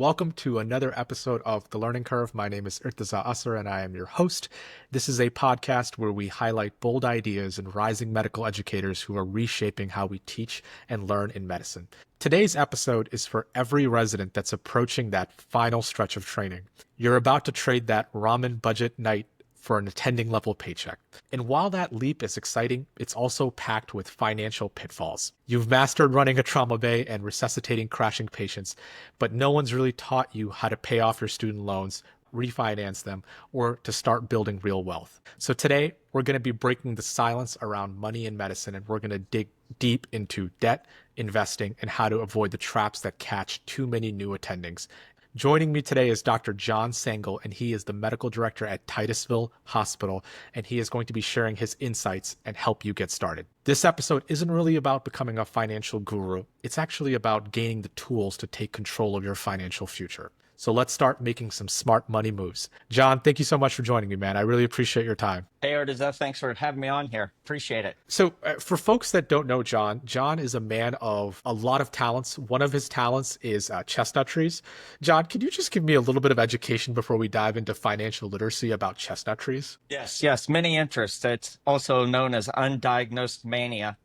welcome to another episode of The Learning Curve. My name is Irtaza Asar, and I am your host. This is a podcast where we highlight bold ideas and rising medical educators who are reshaping how we teach and learn in medicine. Today's episode is for every resident that's approaching that final stretch of training. You're about to trade that ramen budget night for an attending level paycheck. And while that leap is exciting, it's also packed with financial pitfalls. You've mastered running a trauma bay and resuscitating crashing patients, but no one's really taught you how to pay off your student loans, refinance them, or to start building real wealth. So today, we're going to be breaking the silence around money in medicine, and we're going to dig deep into debt, investing, and how to avoid the traps that catch too many new attendings. Joining me today is Dr. John Sangl, and he is the medical director at Titusville Hospital, and he is going to be sharing his insights and help you get started. This episode isn't really about becoming a financial guru. It's actually about gaining the tools to take control of your financial future. So let's start making some smart money moves. John, thank you so much for joining me, man. I really appreciate your time. Hey, Irtaza, thanks for having me on here. Appreciate it. So for folks that don't know John, John is a man of a lot of talents. One of his talents is chestnut trees. John, could you just give me a little bit of education before we dive into financial literacy about chestnut trees? Yes, many interests. It's also known as undiagnosed mania.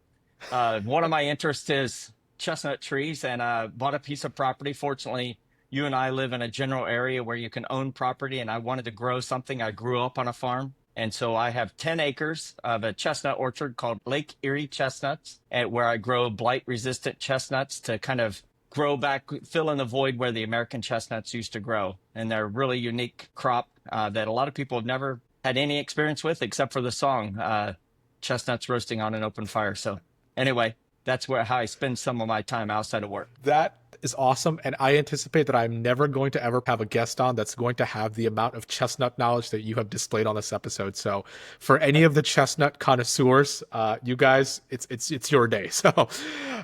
One of my interests is chestnut trees, and bought a piece of property. Fortunately, you and I live in a general area where you can own property, and I wanted to grow something. I grew up on a farm, and so I have 10 acres of a chestnut orchard called Lake Erie Chestnuts, where I grow blight-resistant chestnuts to kind of grow back, fill in the void where the American chestnuts used to grow. And they're a really unique crop that a lot of people have never had any experience with, except for the song, Chestnuts Roasting on an Open Fire. So anyway, that's how I spend some of my time outside of work. That is awesome. And I anticipate that I'm never going to ever have a guest on that's going to have the amount of chestnut knowledge that you have displayed on this episode. So for any of the chestnut connoisseurs, you guys, it's your day. So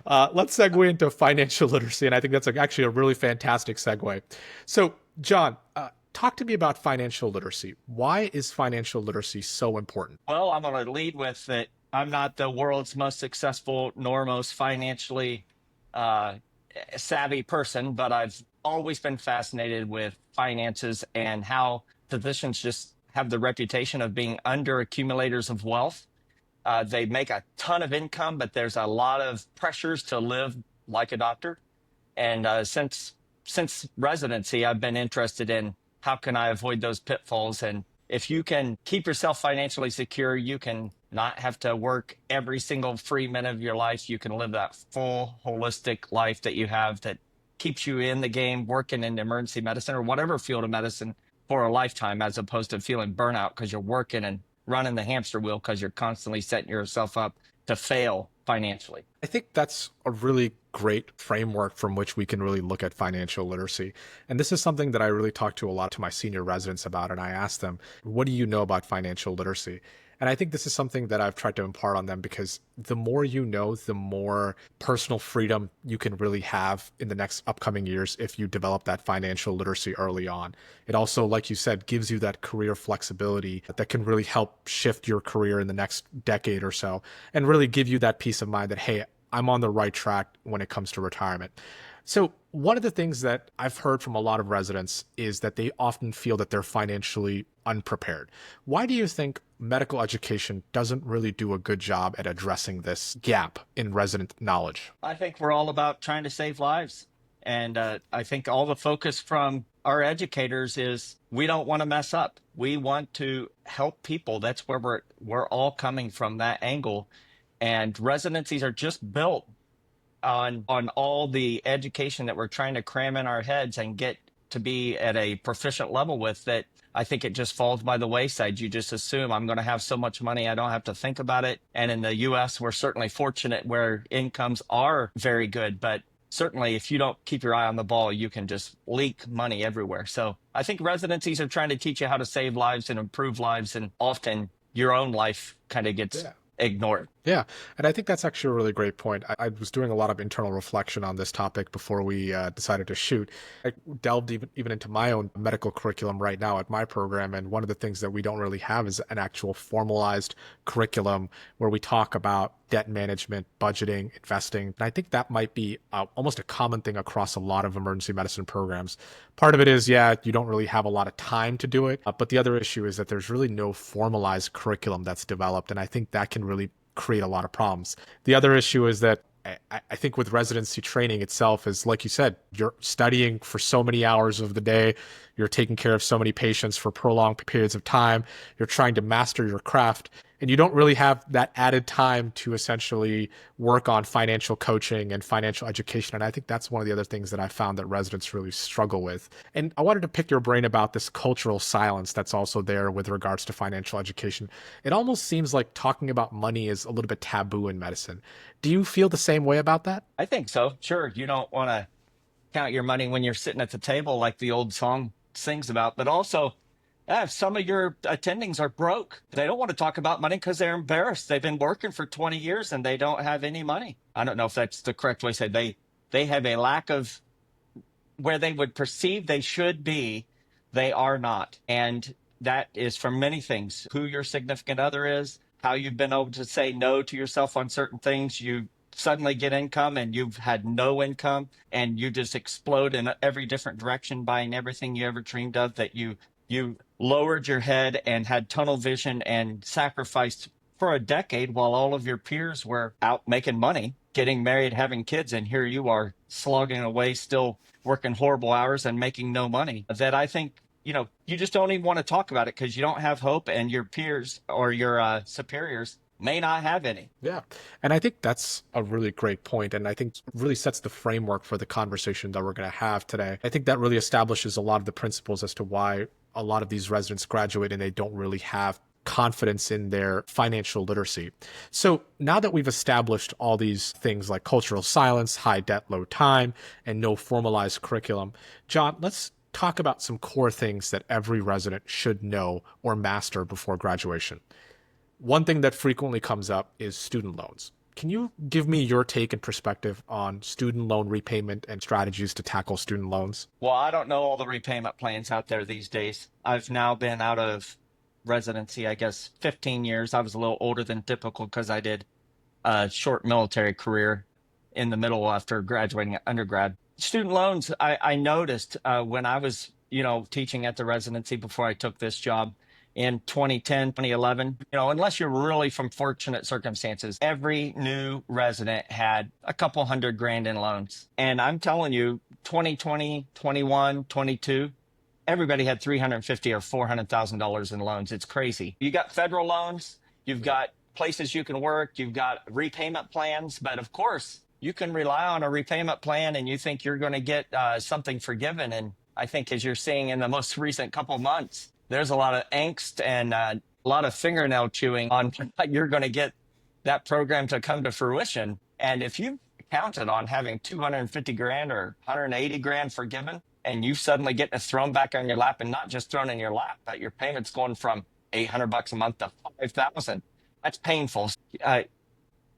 let's segue into financial literacy. And I think that's actually a really fantastic segue. So John, talk to me about financial literacy. Why is financial literacy so important? Well, I'm going to lead with that. I'm not the world's most successful nor most financially savvy person, but I've always been fascinated with finances and how physicians just have the reputation of being under accumulators of wealth. They make a ton of income, but there's a lot of pressures to live like a doctor. And since residency, I've been interested in how can I avoid those pitfalls. And if you can keep yourself financially secure, you can not have to work every single free minute of your life. You can live that full, holistic life that you have that keeps you in the game, working in emergency medicine or whatever field of medicine for a lifetime, as opposed to feeling burnout because you're working and running the hamster wheel because you're constantly setting yourself up to fail financially. I think that's a really great framework from which we can really look at financial literacy. And this is something that I really talk to a lot to my senior residents about. And I ask them, what do you know about financial literacy? And I think this is something that I've tried to impart on them because the more you know, the more personal freedom you can really have in the next upcoming years if you develop that financial literacy early on. It also, like you said, gives you that career flexibility that can really help shift your career in the next decade or so and really give you that peace of mind that, hey, I'm on the right track when it comes to retirement. So one of the things that I've heard from a lot of residents is that they often feel that they're financially unprepared. Why do you think medical education doesn't really do a good job at addressing this gap in resident knowledge? I think we're all about trying to save lives. And I think all the focus from our educators is we don't want to mess up. We want to help people. That's where we're all coming from, that angle. And residencies are just built on all the education that we're trying to cram in our heads and get to be at a proficient level with that. I think it just falls by the wayside. You just assume I'm going to have so much money, I don't have to think about it. And in the US, we're certainly fortunate where incomes are very good. But certainly if you don't keep your eye on the ball, you can just leak money everywhere. So I think residencies are trying to teach you how to save lives and improve lives. And often your own life kind of gets ignored. Yeah, and I think that's actually a really great point. I was doing a lot of internal reflection on this topic before we decided to shoot. I delved even into my own medical curriculum right now at my program, and one of the things that we don't really have is an actual formalized curriculum where we talk about debt management, budgeting, investing. And I think that might be almost a common thing across a lot of emergency medicine programs. Part of it is, yeah, you don't really have a lot of time to do it, but the other issue is that there's really no formalized curriculum that's developed, and I think that can really create a lot of problems. The other issue is that I think with residency training itself is like you said, you're studying for so many hours of the day, you're taking care of so many patients for prolonged periods of time, you're trying to master your craft, and you don't really have that added time to essentially work on financial coaching and financial education. And I think that's one of the other things that I found that residents really struggle with. And I wanted to pick your brain about this cultural silence that's also there with regards to financial education. It almost seems like talking about money is a little bit taboo in medicine. Do you feel the same way about that? I think so. Sure, you don't want to count your money when you're sitting at the table, like the old song sings about, but also, if some of your attendings are broke, they don't want to talk about money because they're embarrassed. They've been working for 20 years and they don't have any money. I don't know if that's the correct way to say it. They have a lack of where they would perceive they should be, they are not. And that is from many things: who your significant other is, how you've been able to say no to yourself on certain things. You suddenly get income and you've had no income and you just explode in every different direction, buying everything you ever dreamed of, that you lowered your head and had tunnel vision and sacrificed for a decade while all of your peers were out making money, getting married, having kids, and here you are slogging away, still working horrible hours and making no money. That I think, you just don't even want to talk about it because you don't have hope, and your peers or your superiors may not have any. Yeah. And I think that's a really great point, and I think really sets the framework for the conversation that we're going to have today. I think that really establishes a lot of the principles as to why a lot of these residents graduate and they don't really have confidence in their financial literacy. So now that we've established all these things like cultural silence, high debt, low time, and no formalized curriculum, John, let's talk about some core things that every resident should know or master before graduation. One thing that frequently comes up is student loans. Can you give me your take and perspective on student loan repayment and strategies to tackle student loans? Well, I don't know all the repayment plans out there these days. I've now been out of residency, I guess, 15 years. I was a little older than typical because I did a short military career in the middle after graduating undergrad. Student loans, I noticed when I was, teaching at the residency before I took this job in 2010, 2011, unless you're really from fortunate circumstances, every new resident had a couple hundred grand in loans. And I'm telling you, 2020, 21, 22, everybody had 350 or $400,000 in loans. It's crazy. You got federal loans, you've got places you can work, you've got repayment plans, but of course, you can rely on a repayment plan and you think you're going to get something forgiven. And I think, as you're seeing in the most recent couple months, there's a lot of angst and a lot of fingernail chewing on you're going to get that program to come to fruition. And if you counted on having 250 grand or 180 grand forgiven, and you suddenly get it thrown back on your lap, and not just thrown in your lap, but your payment's going from $800 a month to 5,000, that's painful.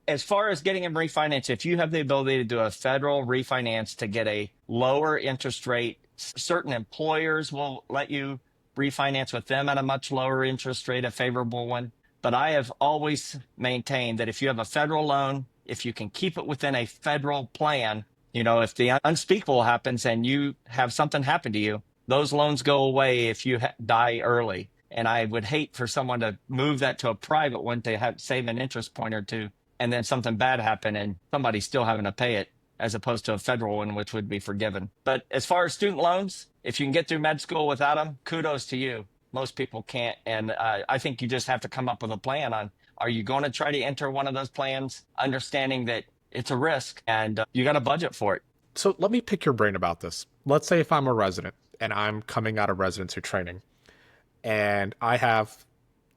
As far as getting them refinanced, if you have the ability to do a federal refinance to get a lower interest rate, certain employers will let you refinance with them at a much lower interest rate, a favorable one. But I have always maintained that if you have a federal loan, if you can keep it within a federal plan, if the unspeakable happens and you have something happen to you, those loans go away if you die early. And I would hate for someone to move that to a private one to save an interest point or two, and then something bad happen and somebody's still having to pay it, as opposed to a federal one, which would be forgiven. But as far as student loans, if you can get through med school without them, kudos to you. Most people can't. And I think you just have to come up with a plan on, are you going to try to enter one of those plans, understanding that it's a risk and you got to budget for it. So let me pick your brain about this. Let's say if I'm a resident and I'm coming out of residency training and I have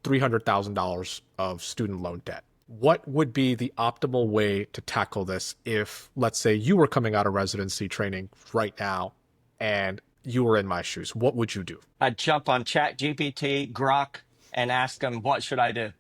$300,000 of student loan debt. What would be the optimal way to tackle this if, let's say, you were coming out of residency training right now and you were in my shoes? What would you do? I'd jump on Chat GPT, Grok, and ask them, what should I do?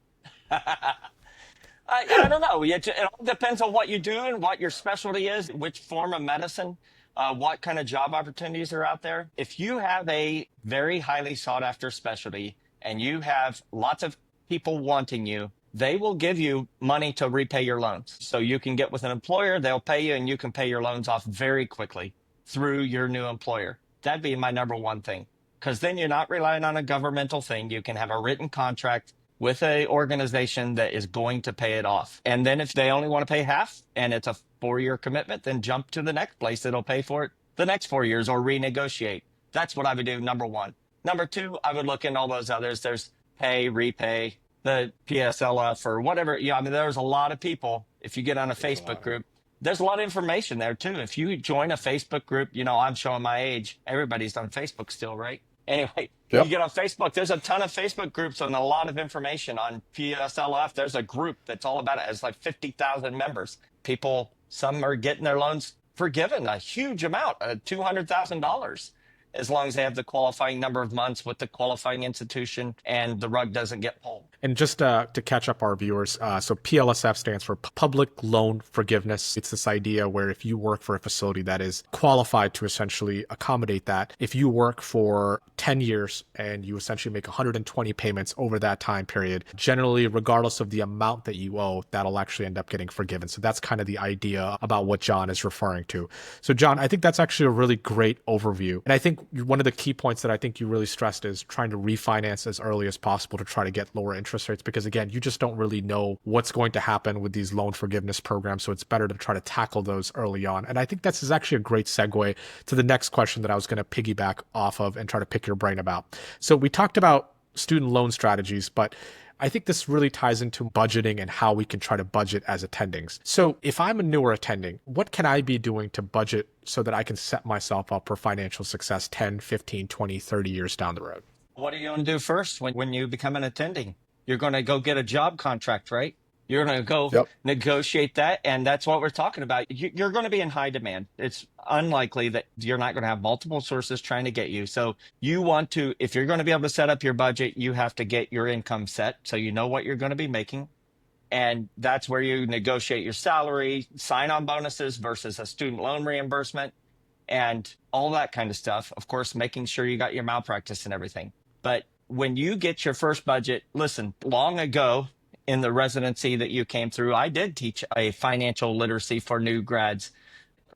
I don't know. It all depends on what you do and what your specialty is, which form of medicine, what kind of job opportunities are out there. If you have a very highly sought after specialty and you have lots of people wanting you, they will give you money to repay your loans. So you can get with an employer, they'll pay you, and you can pay your loans off very quickly through your new employer. That'd be my number one thing. Because then you're not relying on a governmental thing. You can have a written contract with a organization that is going to pay it off. And then if they only want to pay half and it's a 4-year commitment, then jump to the next place that'll pay for it the next 4 years or renegotiate. That's what I would do, number one. Number two, I would look in all those others. There's pay, repay, the PSLF or whatever. Yeah, I mean, there's a lot of people. If you get on a Facebook group, there's a lot of information there too. If you join a Facebook group, I'm showing my age. Everybody's on Facebook still, right? Anyway, Yep. you get on Facebook, there's a ton of Facebook groups and a lot of information on PSLF. There's a group that's all about it. It's like 50,000 members. People, some are getting their loans forgiven, a huge amount, $200,000, as long as they have the qualifying number of months with the qualifying institution and the rug doesn't get pulled. And just to catch up our viewers, so PLSF stands for Public Loan Forgiveness. It's this idea where if you work for a facility that is qualified to essentially accommodate that, if you work for 10 years and you essentially make 120 payments over that time period, generally, regardless of the amount that you owe, that'll actually end up getting forgiven. So that's kind of the idea about what John is referring to. So John, I think that's actually a really great overview. And I think one of the key points that I think you really stressed is trying to refinance as early as possible to try to get lower interest rates, because again, you just don't really know what's going to happen with these loan forgiveness programs. So it's better to try to tackle those early on. And I think this is actually a great segue to the next question that I was going to piggyback off of and try to pick your brain about. So we talked about student loan strategies, but I think this really ties into budgeting and how we can try to budget as attendings. So if I'm a newer attending, what can I be doing to budget so that I can set myself up for financial success 10, 15, 20, 30 years down the road? What are you going to do first when you become an attending? You're going to go get a job contract, right? You're going to go negotiate that. And that's what we're talking about. You're going to be in high demand. It's unlikely that you're not going to have multiple sources trying to get you. So you want to, if you're going to be able to set up your budget, you have to get your income set so you know what you're going to be making. And that's where you negotiate your salary, sign-on bonuses versus a student loan reimbursement, and all that kind of stuff. Of course, making sure you got your malpractice and everything. But when you get your first budget, listen, long ago in the residency that you came through, I did teach a financial literacy for new grads.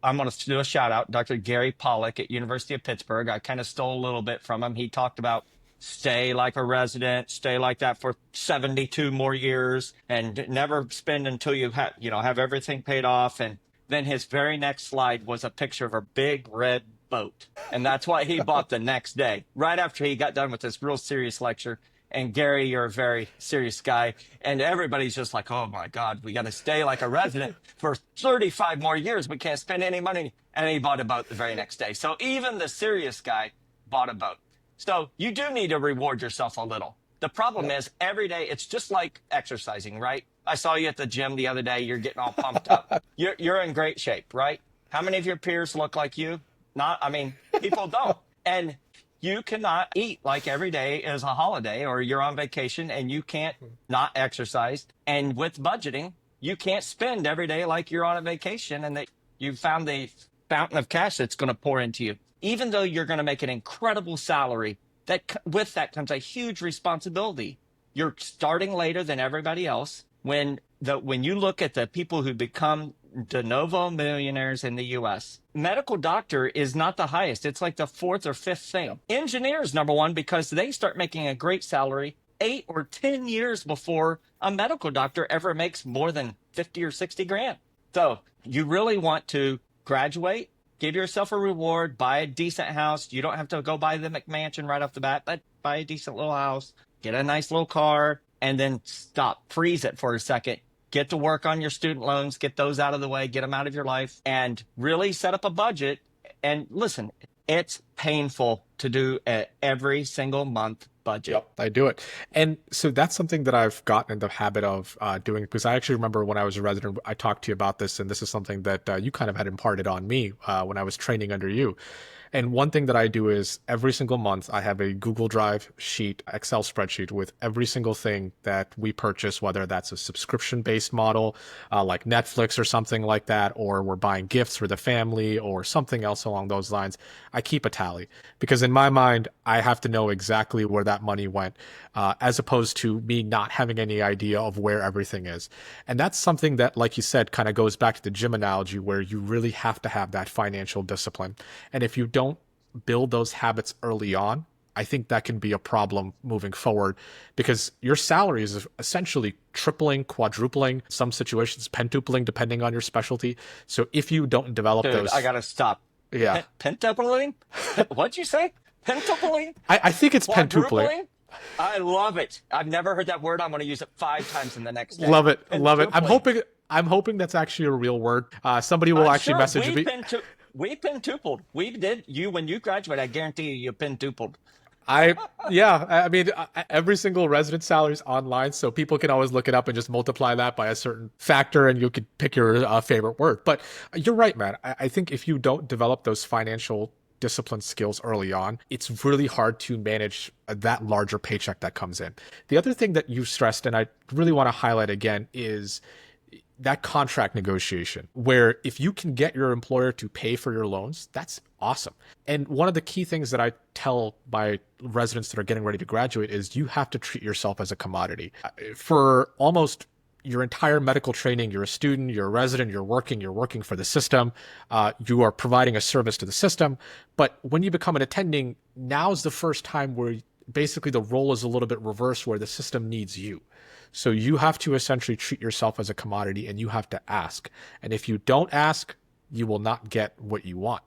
I'm going to do a shout out, Dr. Gary Pollock at University of Pittsburgh. I kind of stole a little bit from him. He talked about stay like a resident, stay like that for 72 more years, and never spend until you have everything paid off. And then his very next slide was a picture of a big red boat. And that's what he bought the next day, right after he got done with this real serious lecture. And Gary, you're a very serious guy. And everybody's just like, oh my God, we got to stay like a resident for 35 more years. We can't spend any money. And he bought a boat the very next day. So even the serious guy bought a boat. So you do need to reward yourself a little. The problem is every day, it's just like exercising, right? I saw you at the gym the other day. You're getting all pumped up. You're in great shape, right? How many of your peers look like you? People don't. And you cannot eat like every day is a holiday or you're on vacation and you can't not exercise. And with budgeting, you can't spend every day like you're on a vacation and that you found the fountain of cash that's going to pour into you. Even though you're going to make an incredible salary, with that comes a huge responsibility. You're starting later than everybody else. When you look at the people who become de novo millionaires in the U.S., medical doctor is not the highest. It's like the fourth or fifth thing. Engineers, number one, because they start making a great salary 8 or 10 years before a medical doctor ever makes more than 50 or 60 grand. So you really want to graduate, give yourself a reward, buy a decent house. You don't have to go buy the McMansion right off the bat, but buy a decent little house, get a nice little car, and then stop, freeze it for a second. Get to work on your student loans, get those out of the way, get them out of your life, and really set up a budget. And listen, it's painful to do an every single month budget. Yep, I do it. And so that's something that I've gotten in the habit of doing, because I actually remember when I was a resident, I talked to you about this, and this is something that you kind of had imparted on me when I was training under you. And one thing that I do is every single month I have a Google Drive sheet, Excel spreadsheet with every single thing that we purchase, whether that's a subscription based model like Netflix or something like that, or we're buying gifts for the family or something else along those lines. I keep a tally because in my mind, I have to know exactly where that money went, as opposed to me not having any idea of where everything is. And that's something that, like you said, kind of goes back to the gym analogy where you really have to have that financial discipline. And if you don't build those habits early on, I think that can be a problem moving forward because your salary is essentially tripling, quadrupling, some situations pentupling depending on your specialty. So if you don't develop Dude, I those, gotta stop. yeah, Pentupling? What'd you say? Pentupling? I think it's pentupling. Quadrupling? I love it. I've never heard that word. I'm going to use it 5 times in the next day. Love it, love it. Pentupling. I'm hoping that's actually a real word. Somebody will I'm actually sure message me. we pentupled. We did. You when you graduate, I guarantee you pentupled. I yeah, I mean every single resident salary is online, so people can always look it up and just multiply that by a certain factor, and you could pick your favorite word. But you're right, man. I think if you don't develop those financial discipline skills early on, it's really hard to manage that larger paycheck that comes in. The other thing that you stressed, and I really want to highlight again, is that contract negotiation where if you can get your employer to pay for your loans, that's awesome. And one of the key things that I tell my residents that are getting ready to graduate is you have to treat yourself as a commodity. For almost your entire medical training, you're a student, you're a resident, you're working for the system, you are providing a service to the system. But when you become an attending, now's the first time where basically the role is a little bit reversed where the system needs you. So you have to essentially treat yourself as a commodity and you have to ask. And if you don't ask, you will not get what you want.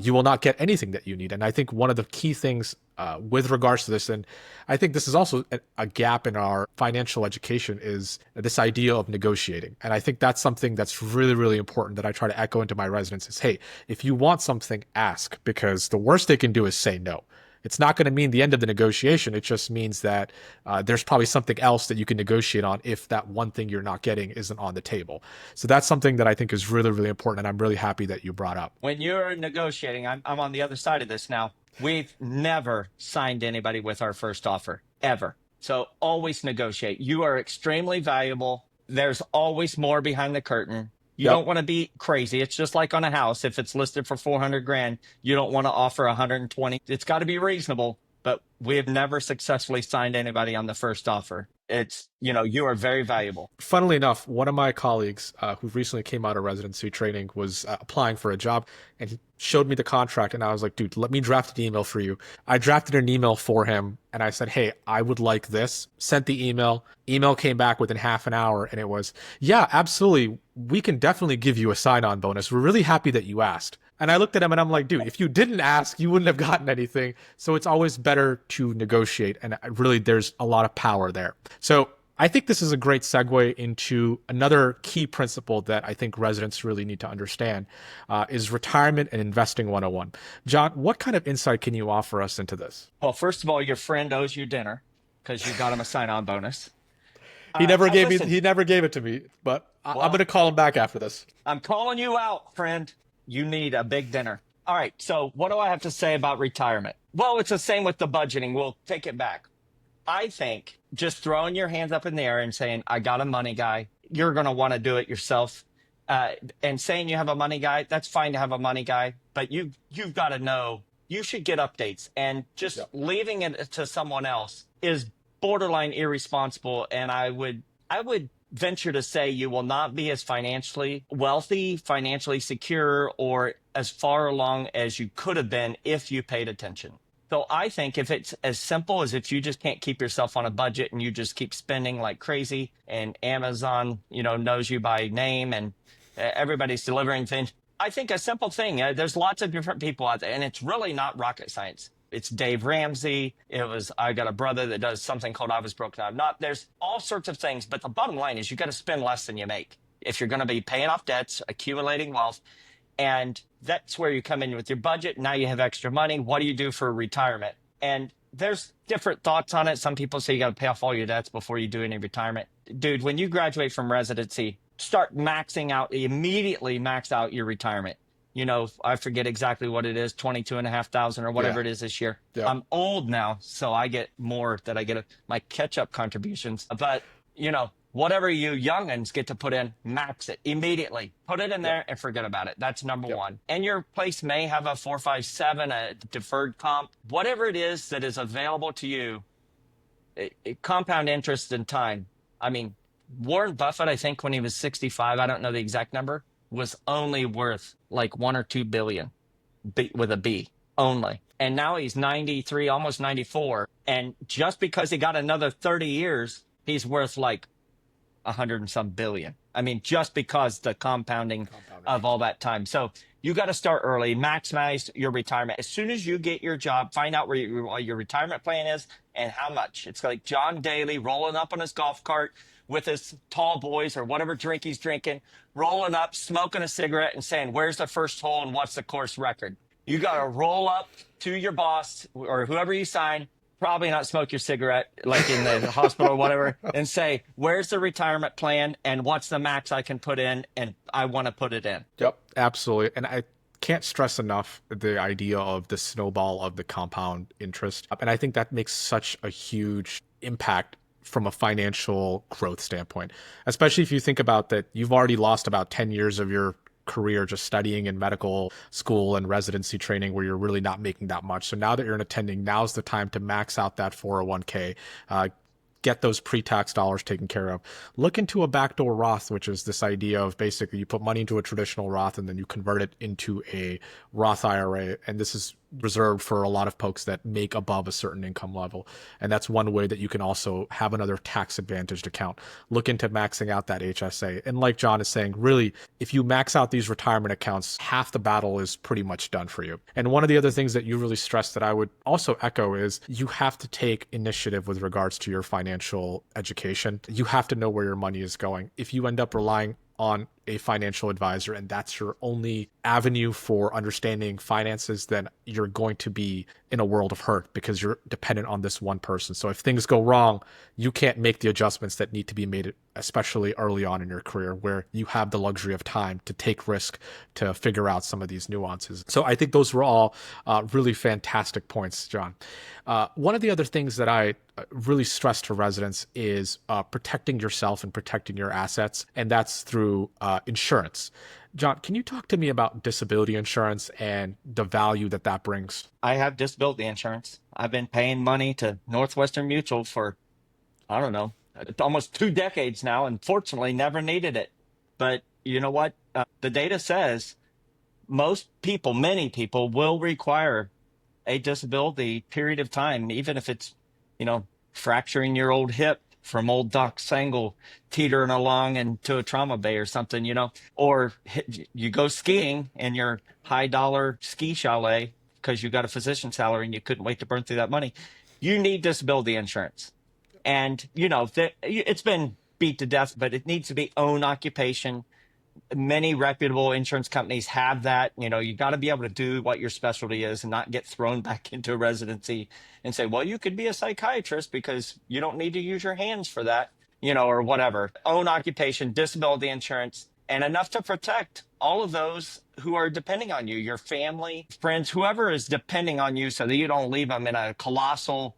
You will not get anything that you need. And I think one of the key things with regards to this, and I think this is also a gap in our financial education, is this idea of negotiating. And I think that's something that's really, really important that I try to echo into my residents is, hey, if you want something, ask, because the worst they can do is say no. It's not going to mean the end of the negotiation. It just means that there's probably something else that you can negotiate on if that one thing you're not getting isn't on the table. So that's something that I think is really, really important. And I'm really happy that you brought up. When you're negotiating, I'm on the other side of this now. We've never signed anybody with our first offer, ever. So always negotiate. You are extremely valuable. There's always more behind the curtain. You don't want to be crazy. It's just like on a house. If it's listed for 400 grand, you don't want to offer 120. It's got to be reasonable, but we have never successfully signed anybody on the first offer. It's, you are very valuable. Funnily enough, one of my colleagues who recently came out of residency training was applying for a job, and he showed me the contract, and I was like, dude, let me draft an email for you. I drafted an email for him, and I said, hey, I would like this. Sent the email. Email came back within half an hour, and it was, yeah, absolutely. We can definitely give you a sign-on bonus. We're really happy that you asked. And I looked at him and I'm like, dude, if you didn't ask, you wouldn't have gotten anything. So it's always better to negotiate. And really, there's a lot of power there. So I think this is a great segue into another key principle that I think residents really need to understand is retirement and investing 101. John, what kind of insight can you offer us into this? Well, first of all, your friend owes you dinner because you got him a sign-on bonus. He never gave it to me, but I'm going to call him back after this. I'm calling you out, friend. You need a big dinner. All right. So what do I have to say about retirement? Well, it's the same with the budgeting. We'll take it back. I think just throwing your hands up in the air and saying, I got a money guy, you're going to want to do it yourself. And saying you have a money guy, that's fine to have a money guy, but you've got to know you should get updates, and just leaving it to someone else is borderline irresponsible. And I would venture to say you will not be as financially wealthy, financially secure, or as far along as you could have been if you paid attention. So I think if it's as simple as if you just can't keep yourself on a budget and you just keep spending like crazy, and Amazon, knows you by name, and everybody's delivering things. I think a simple thing, there's lots of different people out there, and it's really not rocket science. It's Dave Ramsey. I got a brother that does something called I Was Broke Now I'm Not. There's all sorts of things, but the bottom line is you got to spend less than you make if you're going to be paying off debts, accumulating wealth. And that's where you come in with your budget. Now you have extra money. What do you do for retirement? And there's different thoughts on it. Some people say you got to pay off all your debts before you do any retirement. Dude, when you graduate from residency, immediately max out your retirement. I forget exactly what it is, 22,500 or whatever Yeah. it is this year. Yep. I'm old now, so I get more that I get my catch-up contributions. But, whatever you youngins get to put in, max it immediately. Put it in Yep. there and forget about it. That's number Yep. one. And your place may have a 457, a deferred comp, whatever it is that is available to you, compound interest in time. I mean, Warren Buffett, I think when he was 65, I don't know the exact number, was only worth like 1 or 2 billion with a B only. And now he's 93, almost 94. And just because he got another 30 years, he's worth like 100 and some billion. I mean, just because the compounding of all that time. So you got to start early, maximize your retirement. As soon as you get your job, find out where your retirement plan is and how much. It's like John Daly rolling up on his golf cart with his tall boys or whatever drink he's drinking, rolling up, smoking a cigarette and saying, where's the first hole and what's the course record? You got to roll up to your boss or whoever you sign, probably not smoke your cigarette like in the hospital or whatever, and say, where's the retirement plan and what's the max I can put in and I want to put it in. Yep, absolutely. And I can't stress enough the idea of the snowball of the compound interest. And I think that makes such a huge impact from a financial growth standpoint, especially if you think about that you've already lost about 10 years of your career just studying in medical school and residency training where you're really not making that much. So now that you're an attending, now's the time to max out that 401k, get those pre-tax dollars taken care of. Look into a backdoor Roth, which is this idea of basically you put money into a traditional Roth and then you convert it into a Roth IRA. And this is reserved for a lot of folks that make above a certain income level. And that's one way that you can also have another tax advantaged account. Look into maxing out that HSA. And like John is saying, really, if you max out these retirement accounts, half the battle is pretty much done for you. And one of the other things that you really stressed that I would also echo is you have to take initiative with regards to your financial education. You have to know where your money is going. If you end up relying on a financial advisor and that's your only avenue for understanding finances, then you're going to be in a world of hurt because you're dependent on this one person. So if things go wrong, you can't make the adjustments that need to be made, especially early on in your career where you have the luxury of time to take risk to figure out some of these nuances. So I think those were all really fantastic points, John. One of the other things that I really stress to residents is protecting yourself and protecting your assets, and that's through insurance. John, can you talk to me about disability insurance and the value that that brings? I have disability insurance. I've been paying money to Northwestern Mutual for, I don't know, almost 2 decades now, and fortunately never needed it. But you know what? The data says most people, many people will require a disability period of time, even if it's, fracturing your old hip from old Doc Sangl teetering along into a trauma bay or something, or you go skiing in your high dollar ski chalet because you got a physician salary and you couldn't wait to burn through that money. You need disability insurance. And, it's been beat to death, but it needs to be own occupation. Many reputable insurance companies have that. You got to be able to do what your specialty is and not get thrown back into a residency and say, well, you could be a psychiatrist because you don't need to use your hands for that, or whatever. Own occupation, disability insurance, and enough to protect all of those who are depending on you, your family, friends, whoever is depending on you so that you don't leave them in a colossal,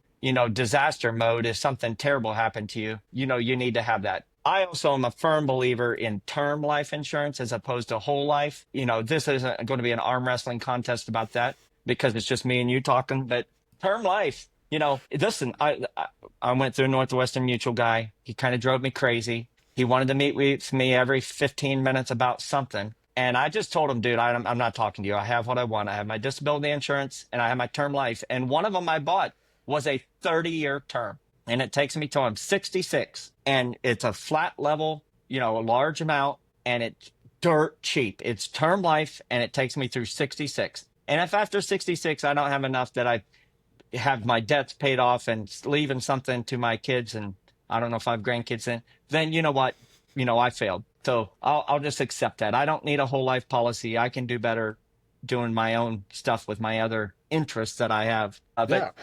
disaster mode if something terrible happened to you. You need to have that. I also am a firm believer in term life insurance as opposed to whole life. This isn't going to be an arm wrestling contest about that because it's just me and you talking, but term life, listen, I went through a Northwestern Mutual guy. He kind of drove me crazy. He wanted to meet with me every 15 minutes about something. And I just told him, dude, I'm not talking to you. I have what I want. I have my disability insurance and I have my term life. And one of them I bought was a 30-year term. And it takes me till I'm 66. And it's a flat level, a large amount, and it's dirt cheap. It's term life, and it takes me through 66. And if after 66, I don't have enough that I have my debts paid off and leaving something to my kids, and I don't know if I have grandkids, then you know what? I failed. So I'll just accept that. I don't need a whole life policy. I can do better doing my own stuff with my other interests that I have. But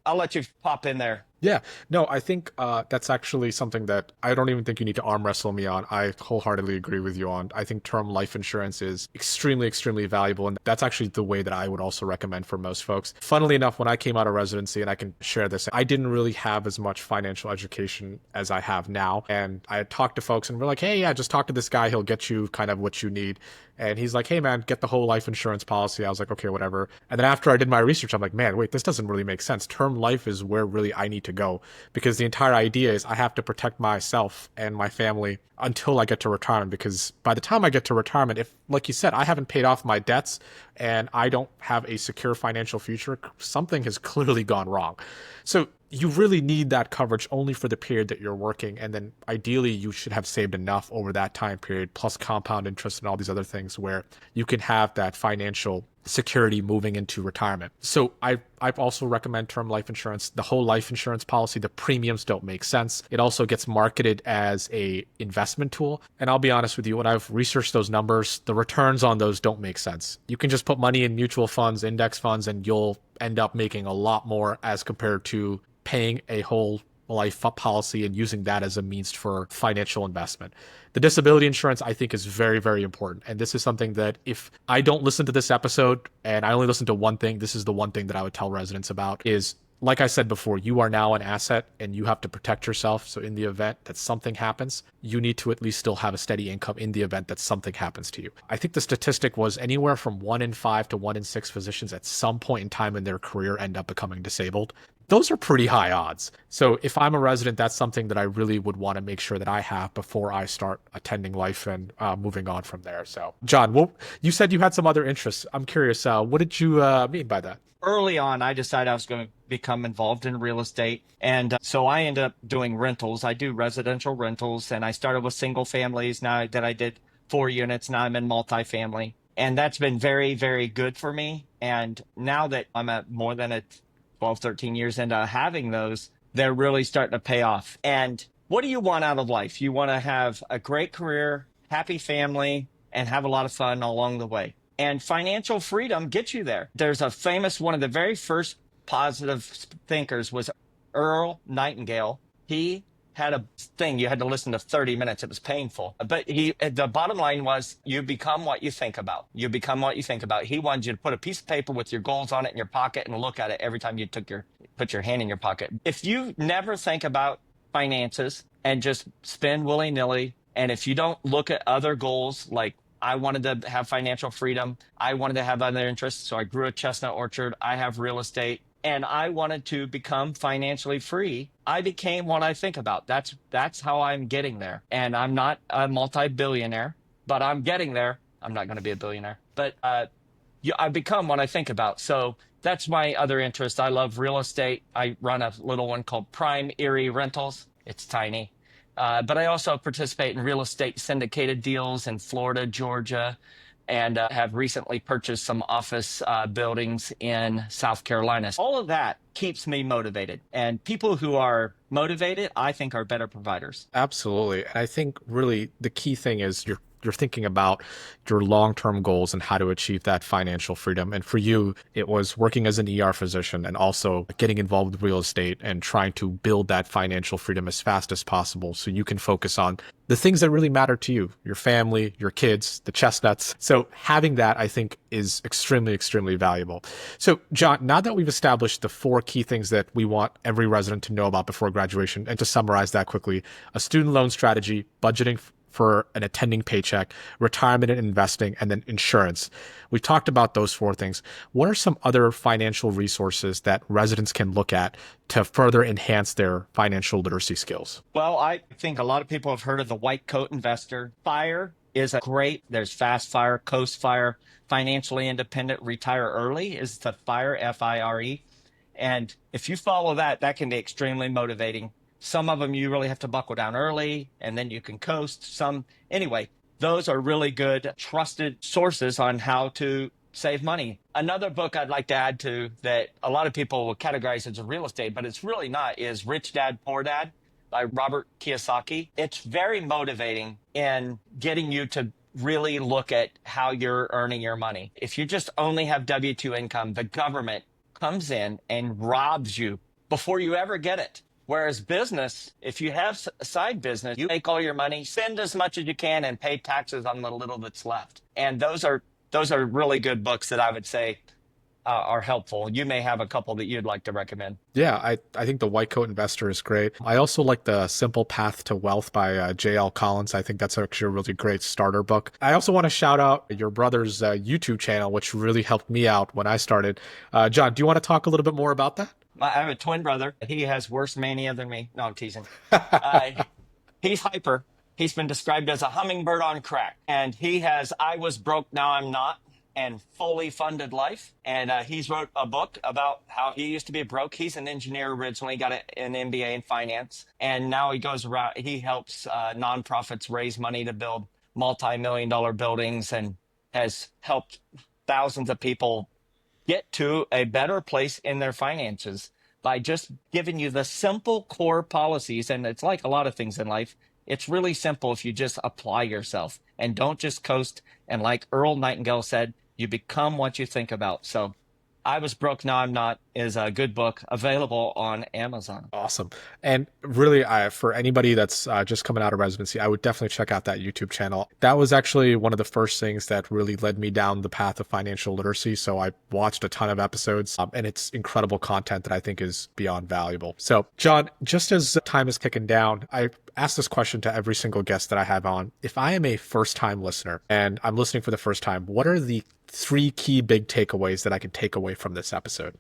I'll let you pop in there. Yeah, no, I think that's actually something that I don't even think you need to arm wrestle me on. I wholeheartedly agree with you on. I think term life insurance is extremely, extremely valuable. And that's actually the way that I would also recommend for most folks. Funnily enough, when I came out of residency, and I can share this, I didn't really have as much financial education as I have now. And I had talked to folks and we're like, hey, yeah, just talk to this guy. He'll get you kind of what you need. And he's like, hey, man, get the whole life insurance policy. I was like, okay, whatever. And then after I did my research, I'm like, man, wait, this doesn't really make sense. Term life is where really I need to go because the entire idea is I have to protect myself and my family until I get to retirement. Because by the time I get to retirement, if, like you said, I haven't paid off my debts and I don't have a secure financial future, something has clearly gone wrong. So you really need that coverage only for the period that you're working. And then ideally, you should have saved enough over that time period, plus compound interest and all these other things where you can have that financial security moving into retirement. So I also recommend term life insurance. The whole life insurance policy, the premiums don't make sense. It also gets marketed as a investment tool. And I'll be honest with you, when I've researched those numbers, the returns on those don't make sense. You can just put money in mutual funds, index funds, and you'll end up making a lot more as compared to paying a whole life policy and using that as a means for financial investment. The disability insurance, I think, is very, very important. And this is something that if I don't listen to this episode and I only listen to one thing, this is the one thing that I would tell residents about is, like I said before, you are now an asset and you have to protect yourself. So in the event that something happens, you need to at least still have a steady income in the event that something happens to you. I think the statistic was anywhere from 1 in 5 to 1 in 6 physicians at some point in time in their career end up becoming disabled. Those are pretty high odds. So if I'm a resident, that's something that I really would want to make sure that I have before I start attending life and moving on from there. So, John, well, you said you had some other interests. I'm curious, what did you mean by that? Early on, I decided I was going to become involved in real estate. And so I ended up doing rentals. I do residential rentals, and I started with single families. Now that I did 4 units, now I'm in multifamily. And that's been very, very good for me. And now that I'm at more than a 12, 13 years into having those, they're really starting to pay off. And what do you want out of life? You want to have a great career, happy family, and have a lot of fun along the way. And financial freedom gets you there. There's a famous, one of the very first positive thinkers was Earl Nightingale. He had a thing, you had to listen to 30 minutes. It was painful. But the bottom line was you become what you think about. You become what you think about. He wanted you to put a piece of paper with your goals on it in your pocket and look at it every time you put your hand in your pocket. If you never think about finances and just spend willy-nilly, and if you don't look at other goals, like I wanted to have financial freedom, I wanted to have other interests, so I grew a chestnut orchard, I have real estate, and I wanted to become financially free. I became what I think about. That's how I'm getting there. And I'm not a multi-billionaire, but I'm getting there. I'm not going to be a billionaire, but I become what I think about. So that's my other interest. I love real estate. I run a little one called Prime Erie Rentals. It's tiny. But I also participate in real estate syndicated deals in Florida, Georgia, and have recently purchased some office buildings in South Carolina. All of that keeps me motivated. And people who are motivated, I think, are better providers. Absolutely. And I think really the key thing is you're thinking about your long-term goals and how to achieve that financial freedom. And for you, it was working as an ER physician and also getting involved with real estate and trying to build that financial freedom as fast as possible so you can focus on the things that really matter to you, your family, your kids, the chestnuts. So having that, I think, is extremely, extremely valuable. So John, now that we've established the 4 key things that we want every resident to know about before graduation, and to summarize that quickly, a student loan strategy, budgeting for an attending paycheck, retirement and investing, and then insurance. We've talked about those 4 things. What are some other financial resources that residents can look at to further enhance their financial literacy skills? Well, I think a lot of people have heard of the white coat investor. FIRE is a great, there's Fast Fire, Coast Fire, Financially Independent, Retire Early is the FIRE, F-I-R-E. And if you follow that, that can be extremely motivating. Some of them you really have to buckle down early and then you can coast. Anyway, those are really good, trusted sources on how to save money. Another book I'd like to add to that a lot of people will categorize as real estate, but it's really not, is Rich Dad, Poor Dad by Robert Kiyosaki. It's very motivating in getting you to really look at how you're earning your money. If you just only have W-2 income, the government comes in and robs you before you ever get it. Whereas business, if you have a side business, you make all your money, spend as much as you can, and pay taxes on the little that's left. And those are really good books that I would say are helpful. You may have a couple that you'd like to recommend. Yeah, I think The White Coat Investor is great. I also like The Simple Path to Wealth by J.L. Collins. I think that's actually a really great starter book. I also want to shout out your brother's YouTube channel, which really helped me out when I started. John, do you want to talk a little bit more about that? I have a twin brother. He has worse mania than me. No, I'm teasing. Uh, he's hyper. He's been described as a hummingbird on crack. And he has I Was Broke, Now I'm Not, and Fully Funded Life. And he's wrote a book about how he used to be broke. He's an engineer originally, got an MBA in finance. And now he goes around, he helps nonprofits raise money to build multi-million dollar buildings and has helped thousands of people get to a better place in their finances by just giving you the simple core policies. And it's like a lot of things in life. It's really simple if you just apply yourself and don't just coast. And like Earl Nightingale said, you become what you think about. So I Was Broke, Now I'm Not is a good book available on Amazon. Awesome. And really, for anybody that's just coming out of residency, I would definitely check out that YouTube channel. That was actually one of the first things that really led me down the path of financial literacy. So I watched a ton of episodes, and it's incredible content that I think is beyond valuable. So, John, just as time is ticking down, I ask this question to every single guest that I have on. If I am a first-time listener and I'm listening for the first time, what are the three key big takeaways that I can take away from this episode?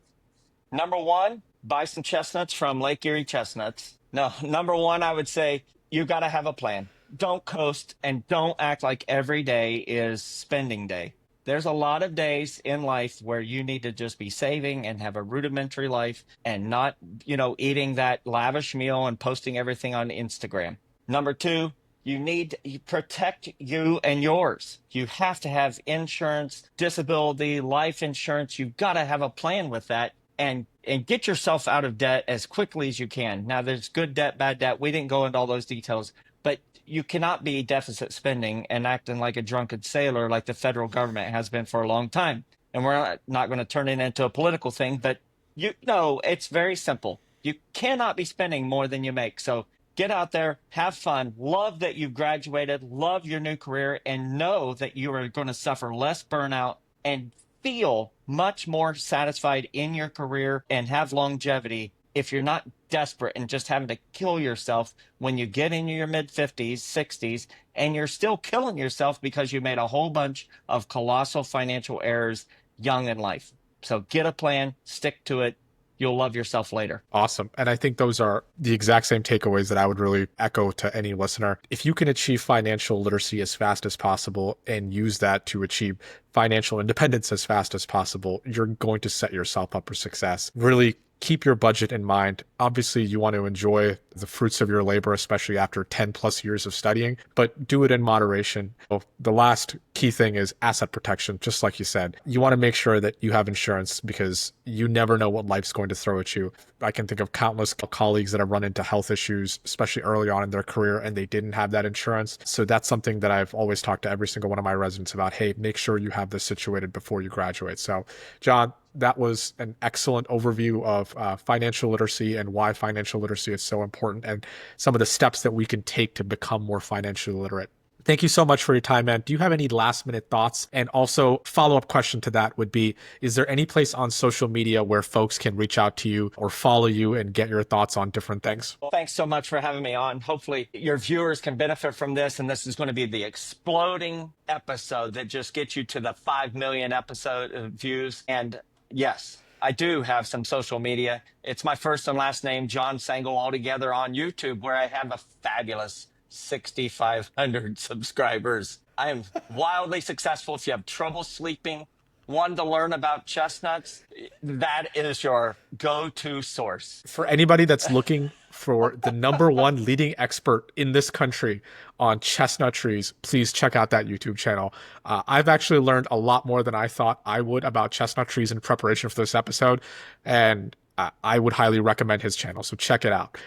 Number one, buy some chestnuts from Lake Erie Chestnuts. No, number one, I would say you got to have a plan. Don't coast and don't act like every day is spending day. There's a lot of days in life where you need to just be saving and have a rudimentary life and not, eating that lavish meal and posting everything on Instagram. Number two, you need to protect you and yours. You have to have insurance, disability, life insurance. You've got to have a plan with that and get yourself out of debt as quickly as you can. Now, there's good debt, bad debt. We didn't go into all those details, but you cannot be deficit spending and acting like a drunken sailor like the federal government has been for a long time. And we're not going to turn it into a political thing, but it's very simple. You cannot be spending more than you make. So get out there, have fun, love that you've graduated, love your new career, and know that you are going to suffer less burnout and feel much more satisfied in your career and have longevity if you're not desperate and just having to kill yourself when you get into your mid 50s, 60s, and you're still killing yourself because you made a whole bunch of colossal financial errors young in life. So get a plan, stick to it. You'll love yourself later. Awesome. And I think those are the exact same takeaways that I would really echo to any listener. If you can achieve financial literacy as fast as possible and use that to achieve financial independence as fast as possible, you're going to set yourself up for success. Really keep your budget in mind. Obviously, you want to enjoy the fruits of your labor, especially after 10 plus years of studying, but do it in moderation. The last key thing is asset protection. Just like you said, you want to make sure that you have insurance because you never know what life's going to throw at you. I can think of countless colleagues that have run into health issues, especially early on in their career, and they didn't have that insurance. So that's something that I've always talked to every single one of my residents about. Hey, make sure you have this situated before you graduate. So, John, that was an excellent overview of financial literacy and why financial literacy is so important and some of the steps that we can take to become more financially literate. Thank you so much for your time, man. Do you have any last minute thoughts? And also follow-up question to that would be, is there any place on social media where folks can reach out to you or follow you and get your thoughts on different things? Well, thanks so much for having me on. Hopefully your viewers can benefit from this. And this is going to be the exploding episode that just gets you to the 5 million episode views. And yes, I do have some social media. It's my first and last name, John Sangl, all together on YouTube, where I have a fabulous 6,500 subscribers. I am wildly successful. If you have trouble sleeping, want to learn about chestnuts, that is your go-to source. For anybody that's looking for the number one leading expert in this country on chestnut trees, please check out that YouTube channel. I've actually learned a lot more than I thought I would about chestnut trees in preparation for this episode, and I would highly recommend his channel, so check it out.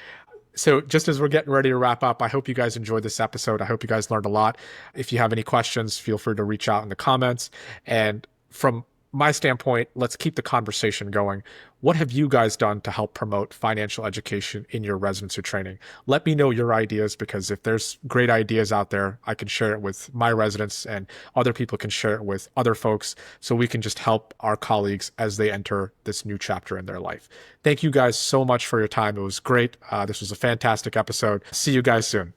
So just as we're getting ready to wrap up, I hope you guys enjoyed this episode. I hope you guys learned a lot. If you have any questions, feel free to reach out in the comments. And from my standpoint, let's keep the conversation going. What have you guys done to help promote financial education in your residency training? Let me know your ideas because if there's great ideas out there, I can share it with my residents and other people can share it with other folks so we can just help our colleagues as they enter this new chapter in their life. Thank you guys so much for your time. It was great. This was a fantastic episode. See you guys soon.